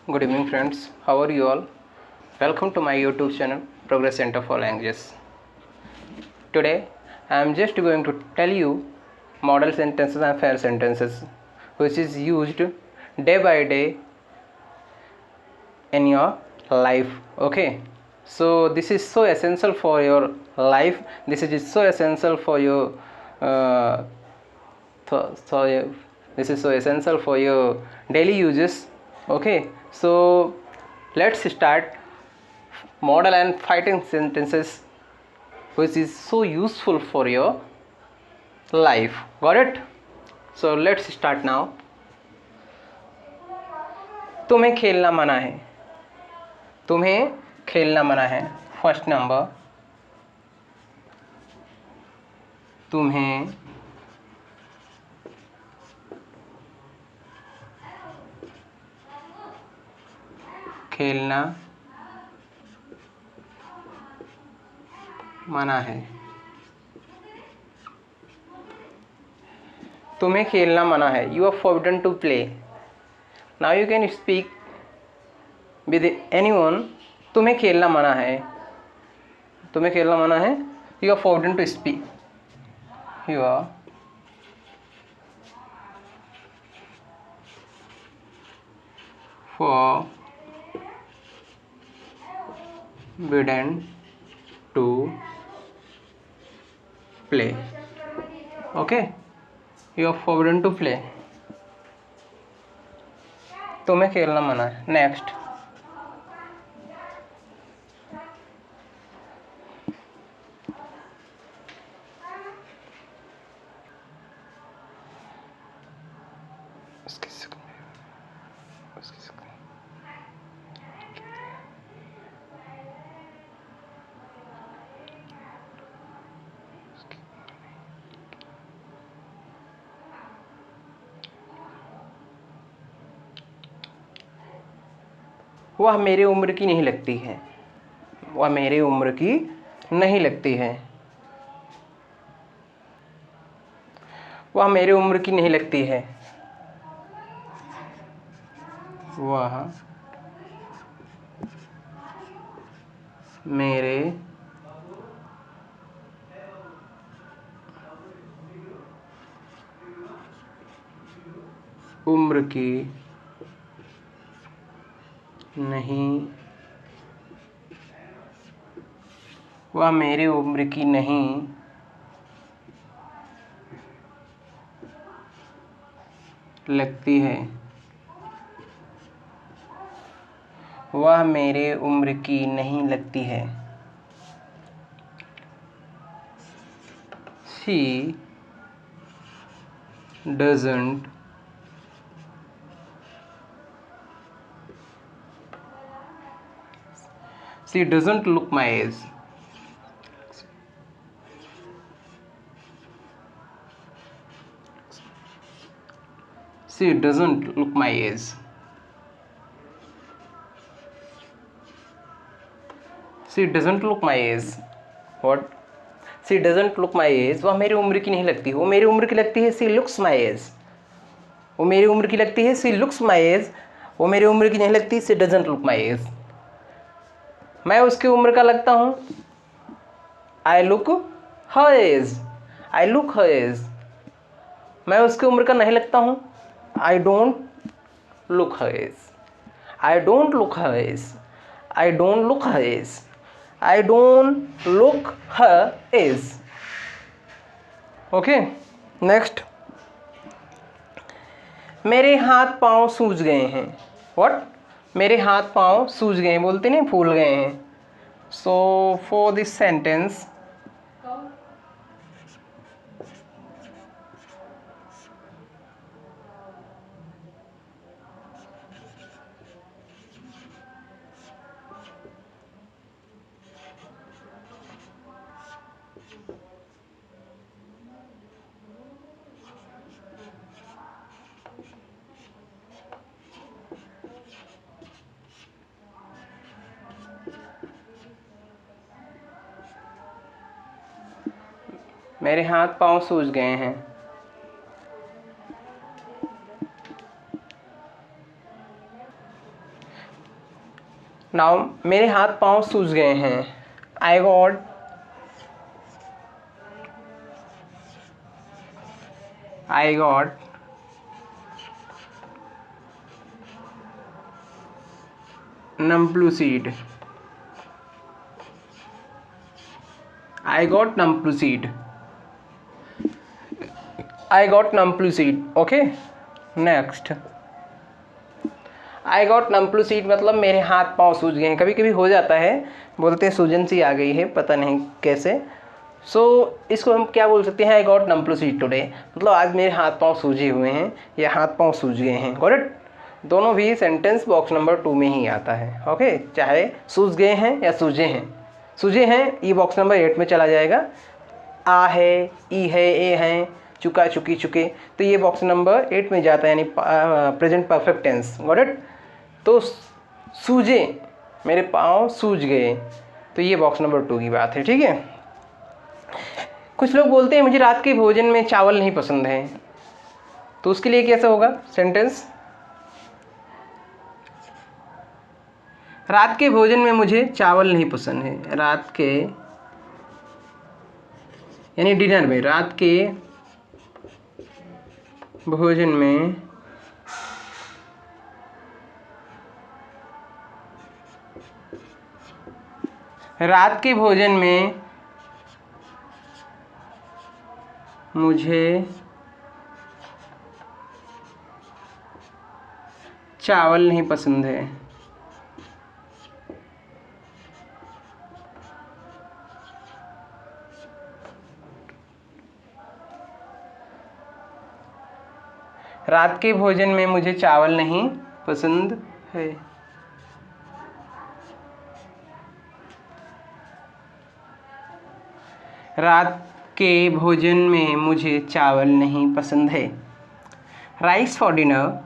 Good evening, friends. How are you all? Welcome to my YouTube channel, Progress Center for Languages. Today, I am just going to tell you model sentences and fair sentences, which is used day by day in your life. Okay, so this is so essential for your life. This is so essential for your this is so essential for your daily uses. Okay, so let's start model and fighting sentences, which is so useful for your life. Got it? So let's start now. तुम्हें खेलना मना है. तुम्हें खेलना मना है. First number, तुम्हें खेलना मना है. तुम्हें खेलना मना है. You are forbidden to play. Now you can speak with anyone. तुम्हें खेलना मना है. तुम्हें खेलना मना है. You are forbidden to speak. You are forbidden to play. Okay, you are forbidden to play. तुम्हें खेलना मना है. नेक्स्ट, वह मेरी उम्र की नहीं लगती है. वह मेरी उम्र की नहीं लगती है. वह मेरी उम्र की नहीं लगती है. वह मेरे उम्र की नहीं. वह मेरी उम्र की नहीं लगती है. वह मेरे उम्र की नहीं लगती है. She doesn't look my age. She doesn't look my age. She doesn't look my age. What? She doesn't look my age. वह मेरी उम्र की नहीं लगती. वो मेरी उम्र की लगती है. She looks my age. वो मेरी उम्र की लगती है. She looks my age. वो मेरी उम्र की नहीं लगती. She doesn't look my age. मैं उसकी उम्र का लगता हूँ. I look her age. I look her age. मैं उसकी उम्र का नहीं लगता हूँ. I don't look her age. I don't look her age. I don't look her age. I don't look her age. Okay, next. मेरे हाथ पाँव सूज गए हैं. What? मेरे हाथ पाँव सूज गए हैं. बोलते नहीं, फूल गए हैं. So for this sentence, मेरे हाथ पाँव सूज गए हैं. नाउ मेरे हाथ पाँव सूज गए हैं। I got numplucid. I got numplucid. Okay. Next, I got नम्प्लूसीड मतलब मेरे हाथ पाँव सूज गए हैं। कभी कभी हो जाता है, बोलते हैं सूजन सी आ गई है, पता नहीं कैसे। इसको हम क्या बोल सकते हैं, आई गॉट नम्प्लूसीड टुडे, मतलब आज मेरे हाथ पाँव सूजे हुए हैं या हाथ पाँव सूज गए हैं। Got it. दोनों भी सेंटेंस बॉक्स नंबर 2 में ही आता है। ओके, चाहे सूज गए हैं या सूजे हैं। सूजे हैं ये बॉक्स नंबर 8 में चला जाएगा। आ है, ई है, ए हैं, चुका, चुकी, चुके, तो ये बॉक्स नंबर 8 में जाता है, यानी present perfect tense. Got it. तो सूजे, मेरे पाँव सूज गए, तो ये बॉक्स नंबर 2 की बात है। ठीक है। कुछ लोग बोलते हैं मुझे रात के भोजन में चावल नहीं पसंद है, तो उसके लिए कैसा होगा सेंटेंस, रात के भोजन में मुझे चावल नहीं पसंद है। रात के यानी डिनर में, रात के भोजन में मुझे चावल नहीं पसंद है। रात के भोजन में मुझे चावल नहीं पसंद है। रात के भोजन में मुझे चावल नहीं पसंद है। Rice for dinner,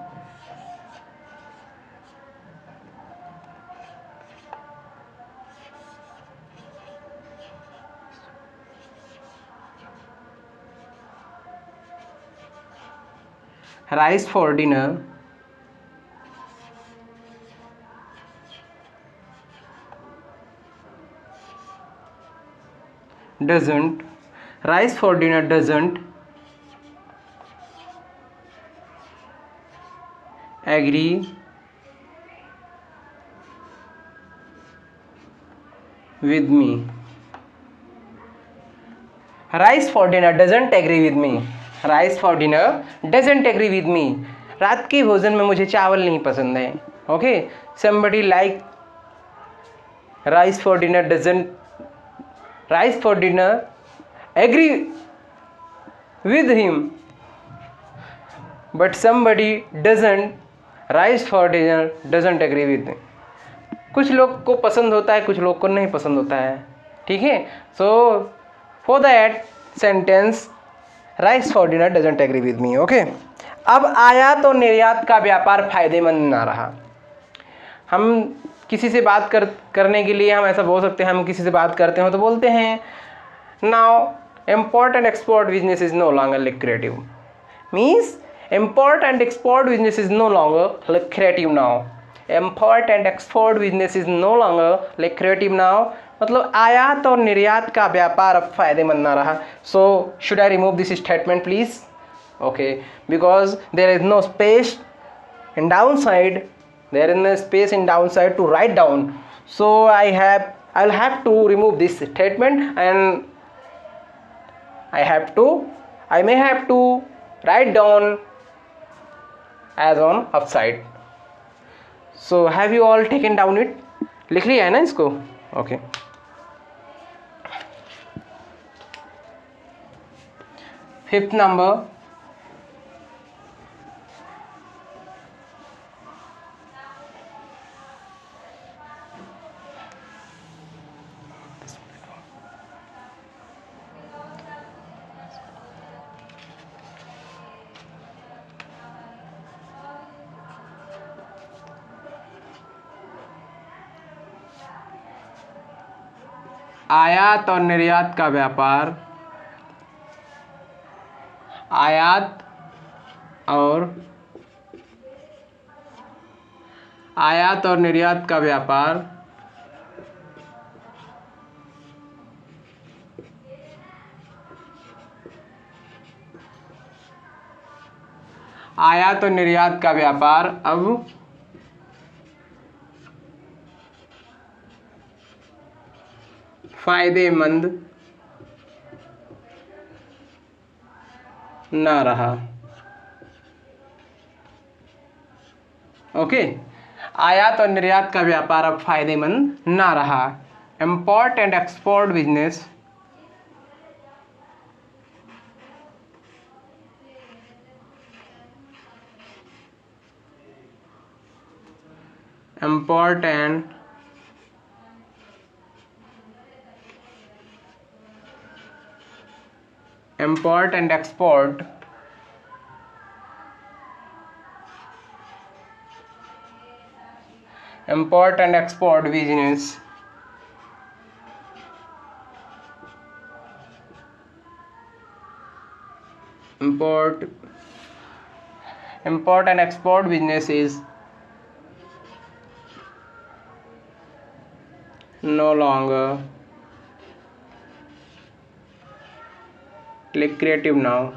rice for dinner doesn't agree with me. Rice for dinner doesn't agree with me. Rice for dinner doesn't agree with me. रात के भोजन में मुझे चावल नहीं पसंद है। Okay, somebody like rice for dinner agree with him, but somebody rice for dinner doesn't agree with me. कुछ लोग को पसंद होता है, कुछ लोग को नहीं पसंद होता है। ठीक है। So for that sentence rice for dinner doesn't agree with me. Okay. अब आयात और निर्यात का व्यापार फायदेमंद ना रहा। हम किसी से बात करने के लिए हम ऐसा बोल सकते हैं, हम किसी से बात करते हो तो बोलते हैं now import and export business is no longer lucrative. मीन्स import and export business is no longer lucrative now. Import and export business is no longer lucrative now. मतलब आयात और निर्यात का व्यापार अब फायदेमंद ना रहा। So should I remove this statement please? Okay, because there is no space in down side, there is no space in down side to write down. So I'll have to remove this statement and I may have to write down as on upside. So have you all taken down it? लिख लिया है ना इसको? Okay. Fifth number, आयात और निर्यात का व्यापार, आयात और निर्यात का व्यापार आयात और निर्यात का व्यापार अब फायदेमंद न रहा। ओके, आयात और निर्यात का व्यापार अब फायदेमंद ना रहा। Import and export business import and export business import and export business is no longer lucrative now.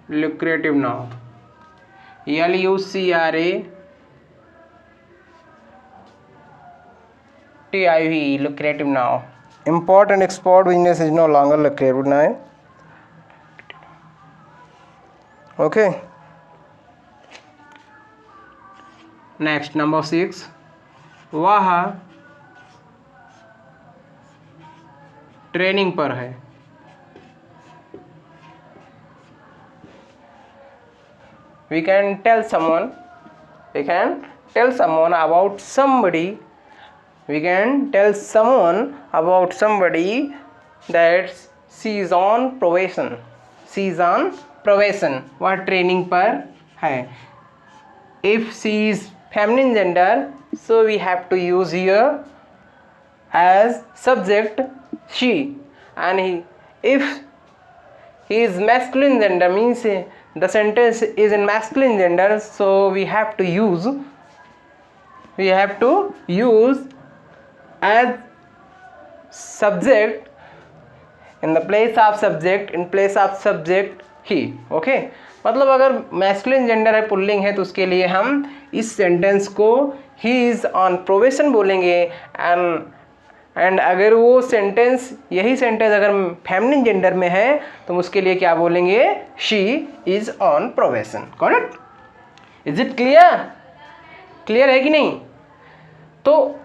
Lucrative now. LUCRATIVE, lucrative now. Import and export business is no longer lucrative now. Okay. Next, number 6. वह training पर है। We can tell someone about somebody. We can tell someone about somebody that she is on probation. She is on probation. वह training पर है। If she is feminine gender, so we have to use here as subject she, and if he is masculine gender, means the sentence is in masculine gender, so we have to use as subject in place of subject he. Okay, मतलब अगर masculine gender है, pulling है, तो उसके लिए हम इस sentence को ही इज ऑन प्रोबेशन बोलेंगे। एंड अगर वो सेंटेंस अगर फेमिनिन जेंडर में है तो उसके लिए क्या बोलेंगे? She is on probation. Correct? Is it clear है कि नहीं? तो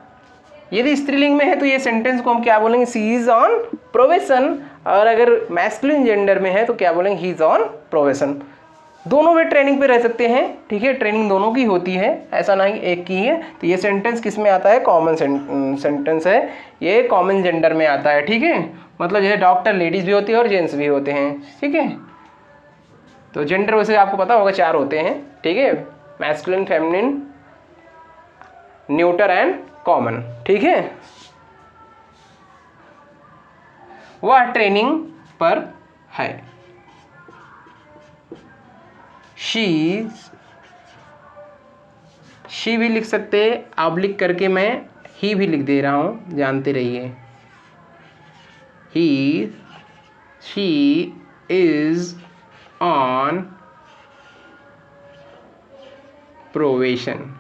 यदि स्त्रीलिंग में है तो ये सेंटेंस को हम क्या बोलेंगे? सी इज ऑन प्रोबेशन। और अगर मैस्कुलिन जेंडर में है तो क्या बोलेंगे? He is on probation. दोनों में ट्रेनिंग पे रह सकते हैं, ठीक है, ट्रेनिंग दोनों की होती है, ऐसा नहीं एक की है। तो ये सेंटेंस किस में आता है? कॉमन सेंटेंस है, ये कॉमन जेंडर में आता है, ठीक है। मतलब जैसे डॉक्टर लेडीज भी होती है और जेंट्स भी होते हैं, ठीक है। तो जेंडर वैसे आपको पता होगा 4 होते हैं, ठीक है, masculine, feminine, neuter and common, ठीक है। वह ट्रेनिंग पर है। शी भी लिख सकते, ऑब्लिक करके मैं ही भी लिख दे रहा हूं, जानते रहिए। She is on probation.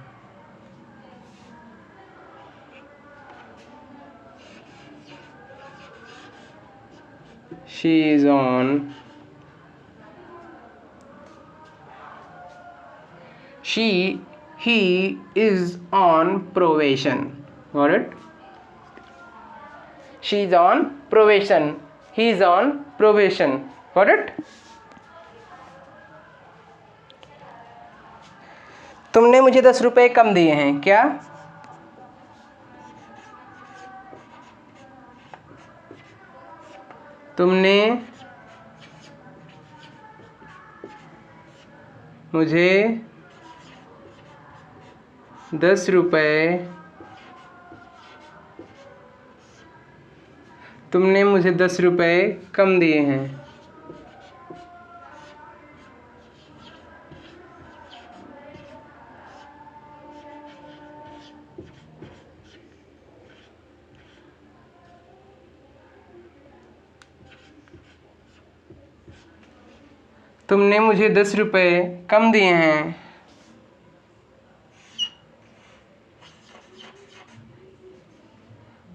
He is on probation. Got it? She is on probation. He is on probation. Got it? तुमने मुझे 10 रुपए कम दिए हैं क्या? तुमने मुझे 10 रुपए कम दिए हैं। तुमने मुझे 10 रुपये कम दिए हैं।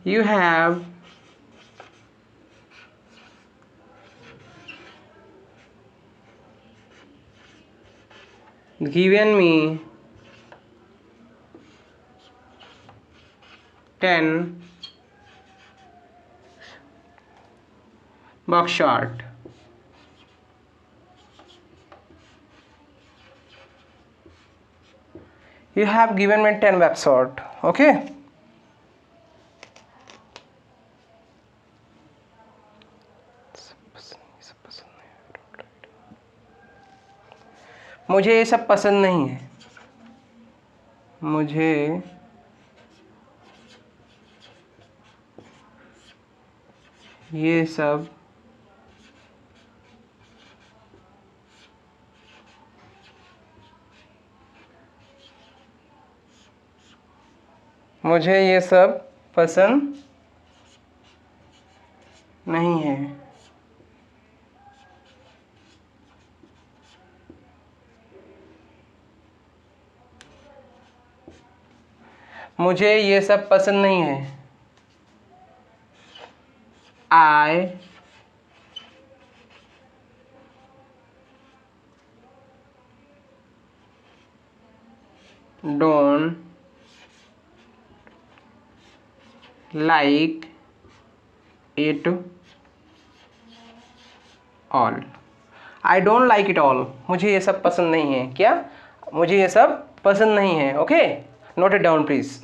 You have given me 10 buckshot. You have given me 10 buckshot. Okay. मुझे ये सब पसंद नहीं है। मुझे ये सब पसंद नहीं है। मुझे ये सब पसंद नहीं है। I don't like it all. I don't like it all. मुझे ये सब पसंद नहीं है। क्या? मुझे ये सब पसंद नहीं है। Okay, note it down please.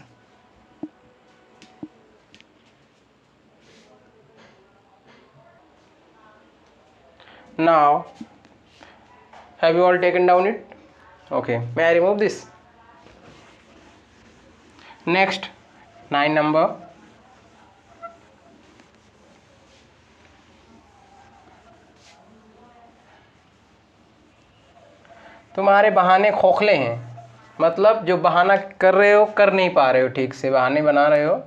Now, have you all taken down it? Okay, may I remove this? Next, 9 number. तुम्हारे बहाने खोखले हैं, मतलब जो बहाना कर रहे हो कर नहीं पा रहे हो, ठीक से बहाने बना रहे हो।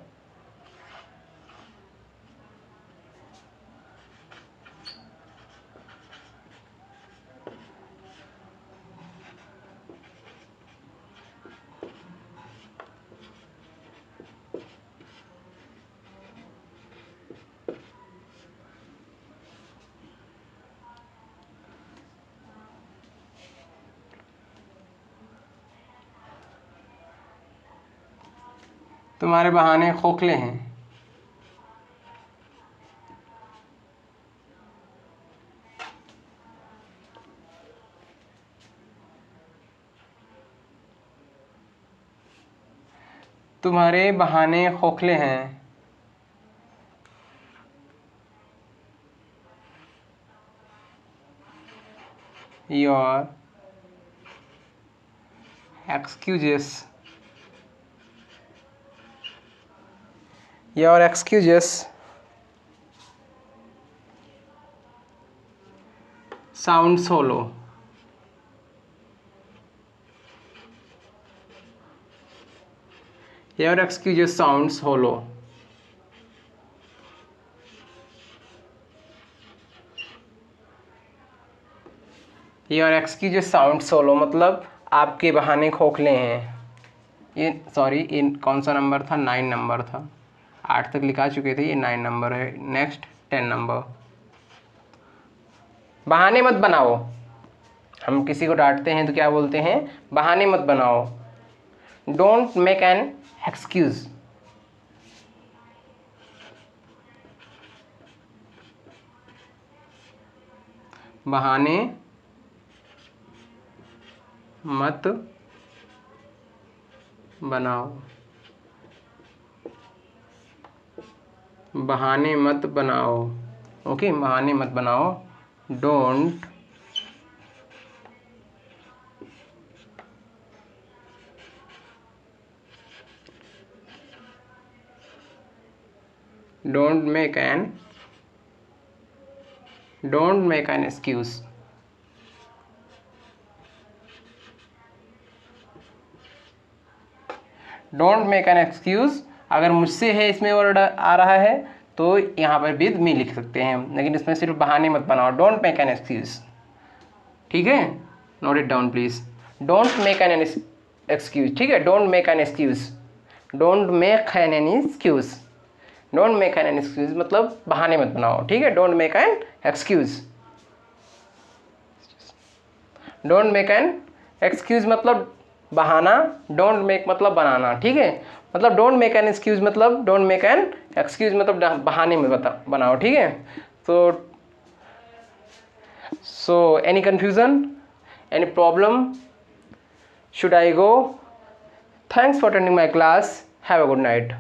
तुम्हारे बहाने खोखले हैं। तुम्हारे बहाने खोखले हैं। Your excuses sounds hollow. Your excuses sounds hollow. Your excuses sounds hollow मतलब आपके बहाने खोखले हैं। ये सॉरी, इन कौन सा नंबर था? 9 नंबर था। 8 तक लिखा चुके थे, ये 9 नंबर है। Next 10 number. बहाने मत बनाओ। हम किसी को डांटते हैं तो क्या बोलते हैं? बहाने मत बनाओ। Don't make an excuse. बहाने मत बनाओ। बहाने मत बनाओ। ओके, बहाने मत बनाओ। Don't make an excuse. Don't make an excuse अगर मुझसे है इसमें वर्ड आ रहा है तो यहाँ पर विद मी लिख सकते हैं, लेकिन इसमें सिर्फ बहाने मत बनाओ। Don't make an excuse. ठीक है, note it down please. Don't make an excuse, ठीक है, don't make an excuse, don't make an excuse, don't make an excuse मतलब बहाने मत बनाओ, ठीक है, don't make an excuse, don't make an excuse मतलब बहाना, डोंट मेक मतलब बनाना, ठीक है, मतलब डोंट मेक एन एक्सक्यूज मतलब डोंट मेक एन एक्सक्यूज मतलब बहाने में बनाओ, ठीक है। So any confusion, any problem, should I go? Thanks for attending my class, have a good night.